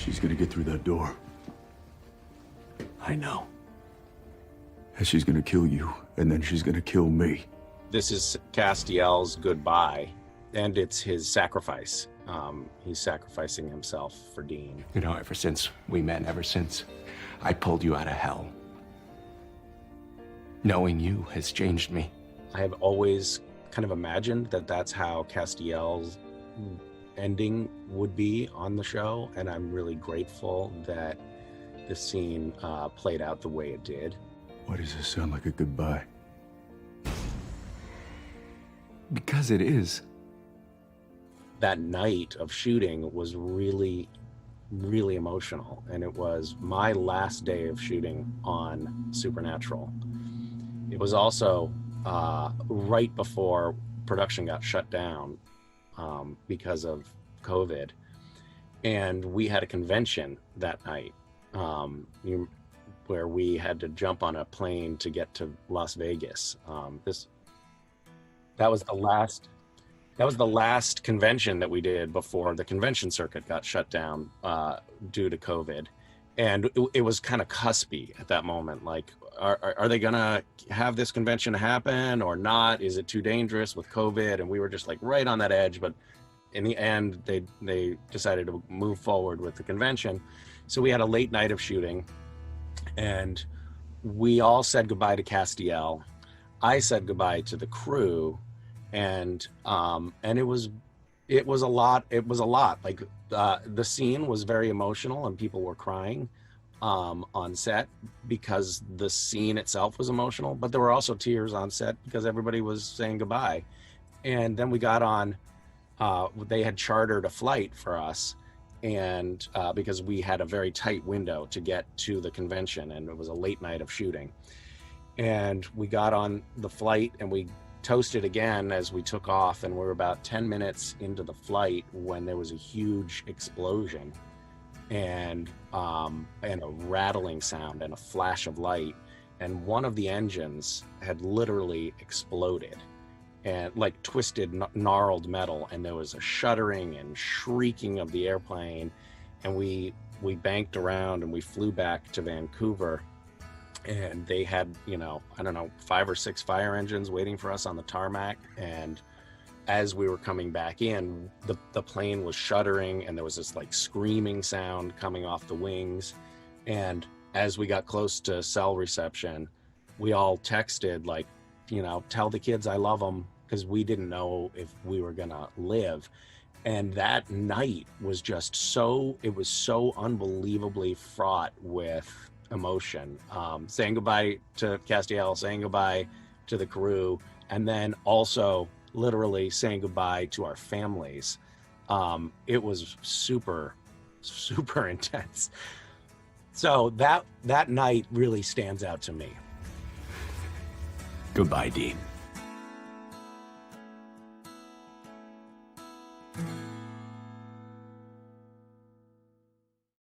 She's gonna get through that door. I know. And she's gonna kill you, and then she's gonna kill me. This is Castиэль's goodbye, and it's his sacrifice. He's sacrificing himself for Dean. You know, ever since we met, ever since I pulled you out of hell, knowing you has changed me. I have always kind of imagined that that's how Castиэль's ending would be on the show, and I'm really grateful that the scene played out the way it did. Why does this sound like a goodbye? Because it is. That night of shooting was really, really emotional, and it was my last day of shooting on Supernatural. It was also right before production got shut down because of COVID, and we had a convention that night where we had to jump on a plane to get to Las Vegas. That was the last convention that we did before the convention circuit got shut down due to COVID. And it was kind of cuspy at that moment. Like, are they gonna have this convention happen or not? Is it too dangerous with COVID? And we were just like right on that edge. But in the end, they decided to move forward with the convention. So we had a late night of shooting, and we all said goodbye to Castиэль. I said goodbye to the crew, and it was a lot. It was a lot. Like the scene was very emotional, and people were crying on set because the scene itself was emotional. But there were also tears on set because everybody was saying goodbye. And then we got on. They had chartered a flight for us, and because we had a very tight window to get to the convention, and it was a late night of shooting. And we got on the flight, and we toasted again as we took off, and we were about 10 minutes into the flight when there was a huge explosion and a rattling sound and a flash of light, and one of the engines had literally exploded and like twisted, gnarled metal, and there was a shuddering and shrieking of the airplane, and we banked around and we flew back to Vancouver. And they had, you know, I don't know, 5 or 6 fire engines waiting for us on the tarmac. And as we were coming back in, the plane was shuddering, and there was this like screaming sound coming off the wings. And as we got close to cell reception, we all texted like, you know, tell the kids I love them, because we didn't know if we were gonna live. And that night was just it was so unbelievably fraught with emotion, saying goodbye to Castиэль, saying goodbye to the crew, and then also literally saying goodbye to our families. It was super, super intense. So that night really stands out to me. Goodbye, Dean.